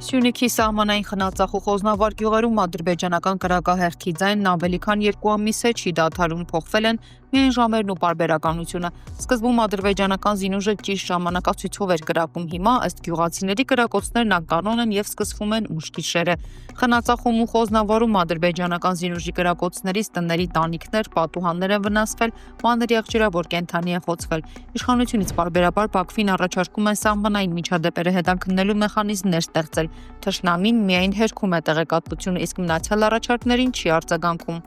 Սյունիքի սահմանային խնածախու Խոզնավար գյուղերում ադրբեջանական կրակահեղքի ձայնն ավելի քան 2 ամիս է չի դադարում, փոխվել են միայն ժամերն ու պարբերականությունը։ Սկզբում ադրբեջանական զինուժը ճիշտ ժամանակացույցով էր կրակում, հիմա ըստ գյուղացիների կրակոցներն անկանոն են եւ սկսվում են ուշ գիշերը։ Խնածախում ու Խոզնավարում ադրբեջանական զինուժի կրակոցներից տների տանիքներ, պատուհաններ են վնասվել, մանր եղջերավոր կենդանի է խոցվել։ Իշխանությունից պարբերաբար Բաքվին առաջարկում են սահմանային միջադեպերը հետաքննելու մեխանիզմներ ստեղծել։ Թշնամին միայն հերքում է տեղեկատվությունը, իսկ մնացյալ առաջարկներին չի արձագանքում։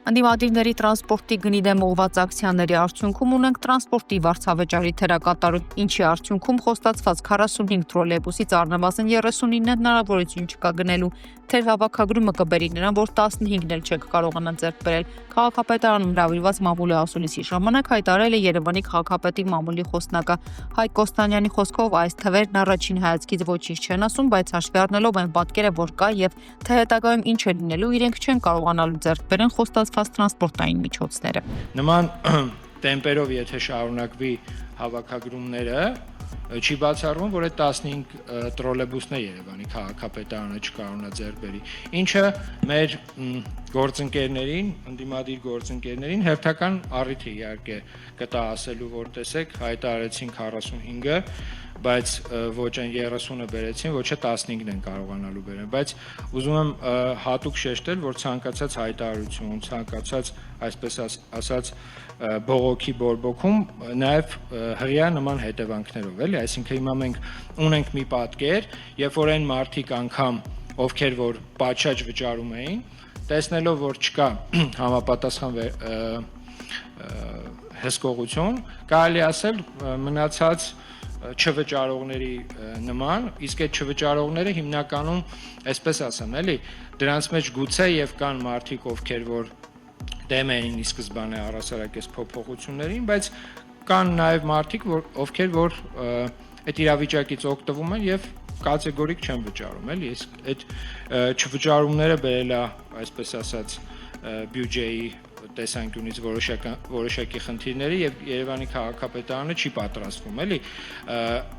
Ընդդիմադիրների տրանսպորտի գնի դեմ ուղղված ակցիաների արդյունքում ունենք տրանսպորտի վարձավճարի թերակատարում, ինչի արդյունքում խոստացված 45 տրոլեյբուսից առնվազն 39-ն հնարավորություն չկա գնելու։ Թերհավաքագրումը կբերի նրան, որ 15-ն էլ չեք կարողանա ձեռք բերել։ Քաղաքապետարանում հրավիրված մամուլի ասուլիսի ժամանակ հայտարարել է Երևանի քաղաքապետի մամուլի խոսնակը։ Հայկ Կոստանյանի խոսքով այս թվերն առաջին հայացքից ոչինչ չեն ասում, բայց հաշվի առնելով այն պատկերը, որ կա եւ թե հետագայում ինչ է լինելու, իրենք չեն կարողանալու ձեռք բերեն խոստացված տրանսպորտային միջոցները։ Նման տեմպերով եթե շարունակվի հավաքագրումները, չի բացառվում, որ այդ 15 տրոլեյբուսներ Երևանի քաղաքապետարանը չկարողանա ձեռք բերի, ինչը մեր գործընկերներին, ընդդիմադիր գործընկերներին հերթական առիթ է իհարկե կտա ասելու, որ տեսեք, հայտարարեցին 45-ը, բայց ոչ այն 30-ը բերեցին, ոչ է 15-ն են կարողանալու բերել, բայց ուզում եմ հատուկ շեշտել, որ ցանկացած հայտարարություն, ցանկացած, այսպես ասած, բողոքի բորբոքում նաև հղիա նման հետևանքներով, էլի, այսինքն հիմա մենք ունենք մի պատկեր, երբ որ այն մարդիկ անգամ, ովքեր որ պատշաճ վճարում էին, տեսնելով, որ չկա համապատասխան հսկողություն, կարելի ասել մնացած չվճարողների նման, իսկ այդ չվճարողները հիմնականում, այսպես ասեմ, էլի, դրանց մեջ գուցե եւ կան մարդիկ, ովքեր որ դեմ էին ի սկզբանե առասարակ այս փոփոխություններին, բայց կան նաեւ մարդիկ, ովքեր որ այդ իրավիճակից օգտվում են եւ կատեգորիկ չեն վճարում, էլի, իսկ այդ չվճարումները բերել է, այսպես ասած, բյուջեի տեսանկյունից որոշակի խնդիրների եւ Երևանի քաղաքապետարանը չի պատրաստվում, էլի,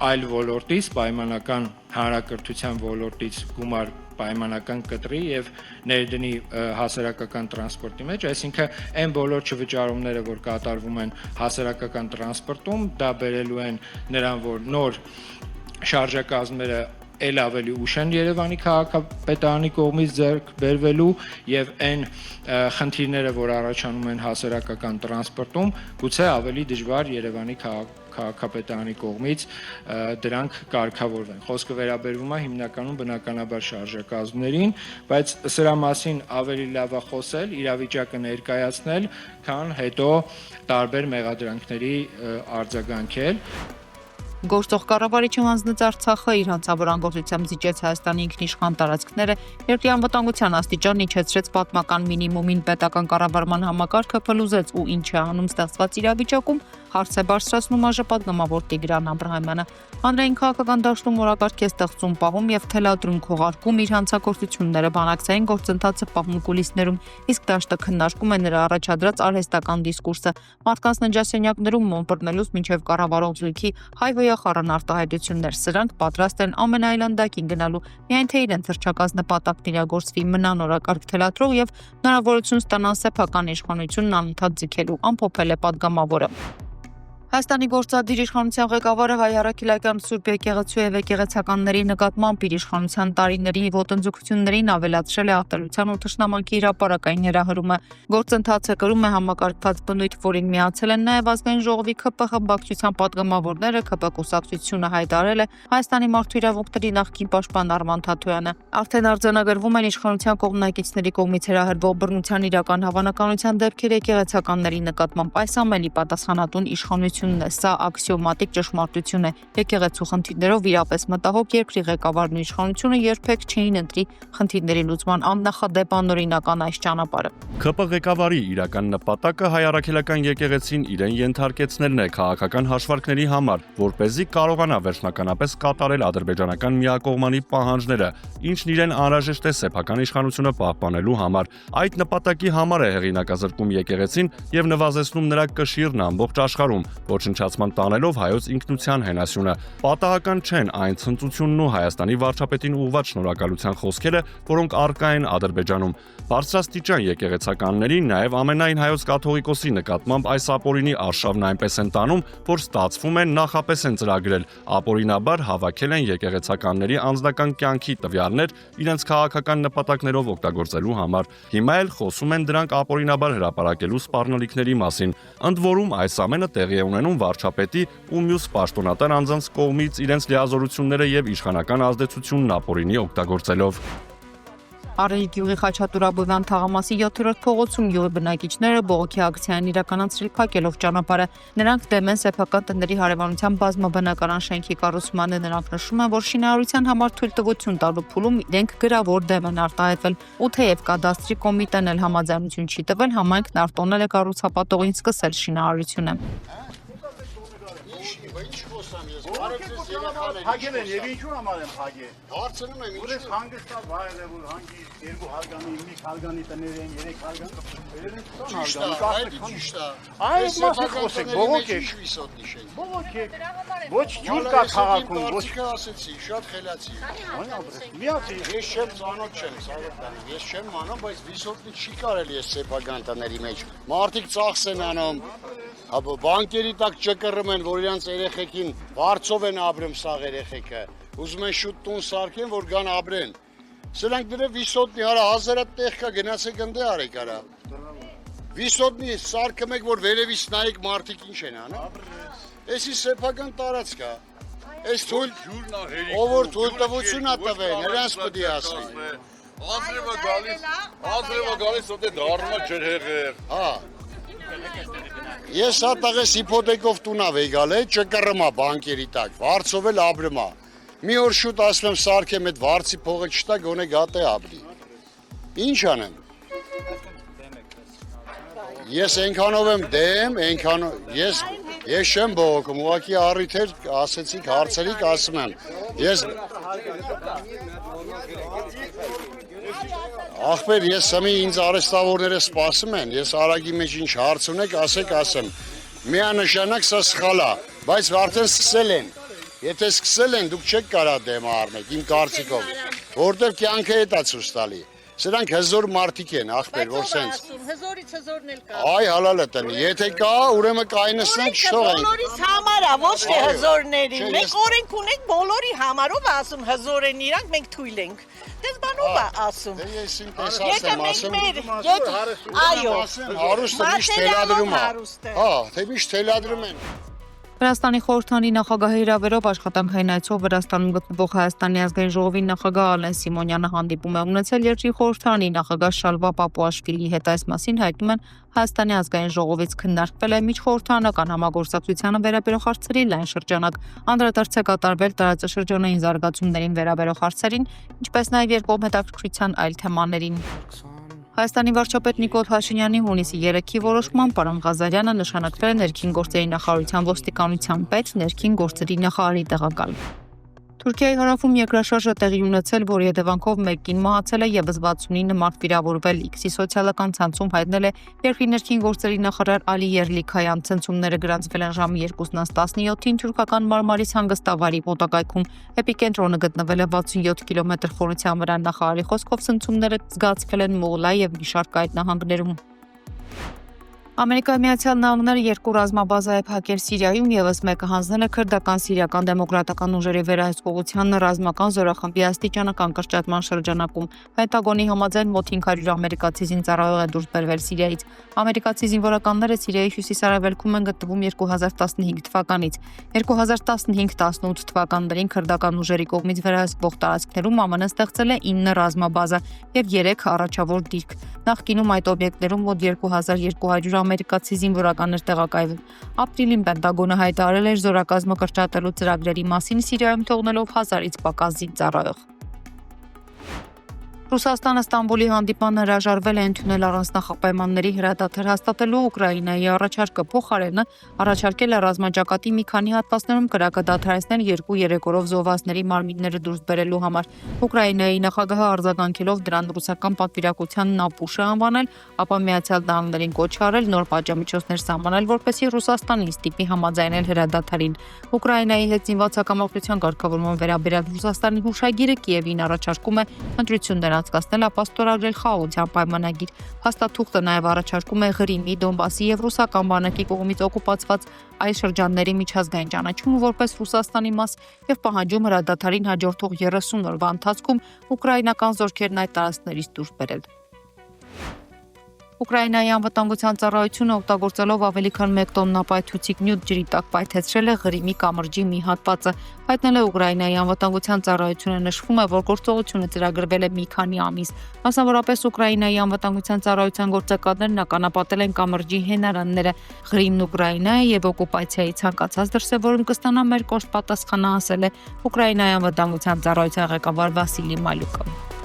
այլ ոլորտից, պայմանական հանրակրթության ոլորտից գումար պայմանական կտրի եւ ներդնի հասարակական տրանսպորտի մեջ, այսինքն այն բոլոր չվճարումները, որ կատարվում են հասարակական տրանսպորտում, դա բերելու են նրան, որ նոր շարժակազմերը էլ ավելի ուշ են Երևանի քաղաքապետարանի կողմից ձեռք բերվելու եւ այն խնդիրները, որ առաջանում են հասարակական տրանսպորտում, գուցե ավելի դժվար Երևանի քաղաքապետարանի կողմից դրանք կարգավորվեն։ Խոսքը վերաբերվում է հիմնականում բնականաբար շարժակազմներին, բայց սրա մասին ավելի լավ է խոսել, իրավիճակը ներկայացնել, քան հետո տարբեր մեղադրանքների արձագանքել։ Գործող կառավարիչը հանձնեց Արցախը իր հանցավորանգործությամբ զիջեց Հայաստանի ինքնիշխան տարածքները, երկրի անվտանգության աստիճանն իջեցրեց պատմական մինիմումին, պետական կառավարման համակարգը փլուզեց ու ինչ է անում ստեղծված իրավիճակում, հարց է բարձրացնում ԱԺ Տիգրան Աբրահամյանը։ Հանրային քաղաքական դաշտում օրակարգ է ստեղծում, պահում եւ թելադրում, քողարկում իր հանցագործությունները, բանակցային գործընթացը պահում կուլիսներում, իսկ դաշտը քննարկում է նրա առաջադրած արհեստական դիսկուրսը, մարդկանց ննջասենյակներում մոմբռնելուց մինչև կառավարող զույգի հայ-վոյախառն արտահայտություններ, սրանք պատրաստ են ամեն այլանդակին գնալու, միայն թե իրենց հռչակած նպատակն իրագործվի, մնան օրակարգ թելադրող եւ հնարավորություն ստանան սեփական իշխանությունն անընդհատ ձգելու, ամփոփել է պատգամավորը։ Հայաստանի գործադիր իշխանության ղեկավարը Հայ Առաքելական Սուրբ Եկեղեցու եւ եկեղեցականների նկատմամբ իր իշխանության տարիների ոտնձգություններին ավելացրել է ատելության ու թշնամանքի հրապարակային հրահրումը։ Գործընթացը կրում է համակարգված բնույթ, որին միացել են նաեւ ազգային ժողովի ՔՊ խմբակցության պատգամավորները, ՔՊ կուսակցությունը հայտարարել է Հայաստանի մարդու իրավունքների նախկին պաշտպան Արման Թաթոյանը։ Արդեն արձանագրվում են իշխանության կողմնակիցների կողմից հրահրվող բռնության իրական հավանականության դեպքեր եկեղեցականների նկատմամբ, այս ամենի պատասխանատուն իշխանություն Սա աքսիոմատիկ ճշմարտություն է։ Եկեղեցու խնդիրներով իրապես մտահոգ երկրի ղեկավարն ու իշխանությունը երբեք չէին ընտրի խնդիրների լուծման աննախադեպ անօրինական այս ճանապարհը։ ՔՊ ղեկավարի իրական նպատակը Հայ Առաքելական եկեղեցին իրեն ենթարկեցնելն է քաղաքական հաշվարկների համար, որպեսզի կարողանա վերջնականապես կատարել ադրբեջանական միակողմանի պահանջները, ինչն իրեն անհրաժեշտ է սեփական իշխանությունը պահպանելու համար։ Այդ նպատակի համար է հեղինակազրկում եկեղեցին եւ նվազեցնում նրա կշիռն ամբողջ աշխարհում, ոչնչացման տանելով հայոց ինքնության հենասյունը։ Պատահական չեն այն ցնծությունն ու Հայաստանի վարչապետին ուղղված շնորհակալության խոսքերը, որոնք առկա են Ադրբեջանում։ Բարձրաստիճան եկեղեցականների, նաև ամենայն հայոց կաթողիկոսի նկատմամբ այս ապօրինի արշավն այնպես են տանում, որ ստացվում է նախապես են ծրագրել, ապօրինաբար հավաքել են եկեղեցականների անձնական կյանքի տվյալներ իրենց քաղաքական նպատակներով օգտագործելու համար։ Հիմա էլ խոսում են դրանք ապօրինաբար հրապարակելու սպառնալիքների մասին։ Ընդ որում այս ամենը տեղի է ունենում վարչապետի ու մյուս պաշտոնատար անձանց կողմից իրենց լիազորությունները եւ իշխանական ազդեցությունն ապօրինի օգտագործելով։ Արեի գյուղի Խաչատուրաբովյան թաղամասի 7-րդ փողոցում գյուղի բնակիչները բողոքի ակցիան իրականացրել փակելով ճանապարհը։ Նրանք դեմ են սեփական տների հարևանության բազմաբնակարան շենքի կառուցմանը։ Նրանք նշում են, որ շինարարության համար թույլտվություն տալու փուլում իրենք գրավոր դեմ են արտահայտվել։ Ու թեև կադաստրի կոմիտեն էլ համաձայնություն չի տվել, համայնքն արտոնել է կառուցապատողին սկսել շինարարությունը։ Փակել են եւ ինչու համար են փակել։ Հարցնում եմ ինչու։ Ուրիշ հանգստա վայել է որ հանգի 2 հարգանի, 5 հարգանի տներ են, 3 հարգան։ Վերելին 20 հարգան, ճիշտ է։ Այս մասը խոսեք, բողոք եք։ Բողոք եք։ Ոչ ջուր կա քաղաքում, ոչ ասեցի, շատ խելացի։ Այն ապրես։ Միացի։ Ես չեմ ծանոթ չեմ, Սարոկյանի։ Ես չեմ անում, բայց վիսոտնի չի կարելի է սեփական տների մեջ։ Մարդիկ ծախս են անում։ Աբո բանկերի տակ ճկռում են, որ իրանց երեխեքին վարձով են ապրում սաղ երեխեքը։ Ուզում են շուտ տուն սարքեն, որ գան ապրեն։ Սրանք դրե վիսոտնի արա 1000 տեղ կա, գնացեք ընդ արեք արա։ Վիսոտնի սարքը մեկ որ վերևից նայեք մարդիկ ինչ են անում։ Էսի սեփական տարածք է։ Այս թույլ ով որ թույլտվություն ա տվել, նրանց պետք է ասի։ Ադրևա գալիս ոդե դառնա ջրհեղեղ։ Հա։ Ես հատաղես իպոթեկով տունա վեգալ է, ճկռմա բանկերի տակ, վարձով էլ ապրմա։ Մի օր շուտ ասում եմ սարքեմ այդ վարձի փողը չտա, գոնե գատե ապրի։ Ինչ անեմ։ Ես այնքանով եմ դեմ, ես չեմ բողոքում, ուղղակի առիթեր ասեցիք, հարցերիք ասում եմ։ Ես Ախպեր, ես սմի ինձ արեստավորները սպասում են, ես արագի մեջ ինչ հարց ունեք, ասեք ասեմ, միանշանակ սա սխալ է, բայց արդեն սկսել են, եթե սկսել են, դուք չեք կարա դեմ առնեք, իմ կարծիքով, որտև կյանքը հետ է ցույց տալի, սրանք հզոր մարդիկ են, ախպեր, որ սենց, հզորից հզորն էլ կա, այ հալալ է տնի, եթե կա, ուրեմն կայնսնենք չթողենք, բոլորիս համար է, ոչ թե հզորների, մենք օրենք ունենք բոլորի համարով ասում հզոր են իրանք, մենք թույլ ենք, դες բանով է ասում, եթե մենք այո, հարուստը միշտ թելադրում է, հա, թե միշտ թելադրում են, Վրաստանի խորհրդանի նախագահի հրավերով աշխատանքային այցով Վրաստանում գտնվող Հայաստանի ազգային ժողովի նախագահ Ալեն Սիմոնյանը հանդիպում է ունեցել երկրի խորհրդանի նախագահ Շալվա Պապուաշվիլիի հետ։ Այս մասին հայտնում են Հայաստանի ազգային ժողովից քննարկվել է միջխորհրդանական համագործակցությանը վերաբերող հարցերի լայն շրջանակ։ Անդրադարձ է կատարվել տարածաշրջանային զարգացումներին վերաբերող հարցերին, ինչպես նաև երկկողմ հետաքրքրության այլ թեմաներին։ Հայաստանի վարչապետ Նիկոլ Փաշինյանի հունիսի 3-ի որոշմամբ պարոն Ղազարյանը նշանակվել է ներքին գործերի նախարարության ոստիկանության պետ, ներքին գործերի նախարարի տեղակալ։ Թուրքիայի հարավում երկրաշարժը տեղի ունեցել, որի հետևանքով մեկ կին մահացել է եւս 69 մարդ վիրավորվել։ X-ի սոցիալական ցանցում հայտնել է երկրի ներքին գործերի նախարար Ալի Երլիքայան։ Ցնցումները գրանցվել են ժամը 2:17-ին թուրքական Մարմարիս հանգստավարի մոտակայքում։ Էպիկենտրոնը գտնվել է 67 կիլոմետր խորության վրա։ Նախարարի խոսքով ցնցումները զգացվել են Մողլա եւ մի շարք այլ նահանգներում։ Ամերիկայի Միացյալ Նահանգները 2 ռազմաբազա է փակել Սիրիայում, եւս մեկը հանձնել է քրդական սիրիական դեմոկրատական ուժերի վերահսկողության ռազմական զորախմբի աստիճանական կրճատման շրջանակում։ Պենտագոնի համաձայն մոտ 500 ամերիկացի զինծառայող է դուրս բերվել Սիրիայից։ Ամերիկացի զինվորականները Սիրիայի հյուսիսարևելքում են գտնվում 2015 թվականից։ 2015-18 թվականներին քրդական ուժերի կողմից վերահսկվող տարածքներում ԱՄՆ-ն ստեղծել է 9 ռազմաբազա եւ 3 առաջավոր դիրք։ Նախկինում այդ օբյեկտներում մոտ 2200 ամերիկացի զինվորականներ տեղակայվել։ Ապրիլին Պենտագոնը հայտարարել էր զորակազմը կրճատելու ծրագրերի մասին Սիրիայում թողնելով 1000-ից պակաս զինծառայող։ Ռուսաստանը Ստամբուլի հանդիպան հրաժարվել է ընդունել առանց նախապայմանների հրադադար հաստատելու Ուկրաինայի առաջարկը, փոխարենը առաջարկել է ռազմաճակատի մի քանի հատվածներում կրակը դադարեցնել 2-3 օրով զոհվածների մարմինները դուրս բերելու համար։ Ուկրաինայի նախագահը արձագանքելով դրան ռուսական պատվիրակության նապուշ է անվանել, ապա Միացյալ Նահանգներին կոչ արել նոր պատժամիջոցներ սահմանել, որպեսզի Ռուսաստանին ստիպի համաձայնել հրադադարին։ Ուկրաինայի հետ զինված հակամարտության ղեկավարման վերաբերյալ Ռուսաստանի հուշագիրը Կիևին առաջարկում է ընտրություններ անցկացնել, ապա ստորագրել խաղաղության պայմանագիր։ Փաստաթուղթը նաև առաջարկում է Ղրիմի, Դոնբասի եւ ռուսական բանակի կողմից օկուպացված այս շրջանների միջազգային ճանաչումը որպես Ռուսաստանի մաս եւ պահանջում հրադադարին հաջորդող 30 օրվա ընթացքում ուկրաինական զորքերն այդ տարածքներից դուրս բերել։ Ուկրաինայի անվտանգության ծառայությունը օգտագործելով ավելի քան 1 տոննա պայթուցիկ նյութ ջրի տակ պայթեցրել է Ղրիմի կամրջի մի հատվածը։ Հայտնել է Ուկրաինայի անվտանգության ծառայությունը, նշվում է, որ գործողությունը ծրագրվել է մի քանի ամիս։ Մասնավորապես Ուկրաինայի անվտանգության ծառայության գործակալներն ականապատել են կամրջի հենարանները։ Ղրիմն Ուկրաինա է եւ օկուպացիայի ցանկացած դրսևորում կստանա մեր կողմ պատասխանը, ասել է Ուկրաինայի անվտանգության ծառայության ղեկավար Վասիլի Մալյուկովը։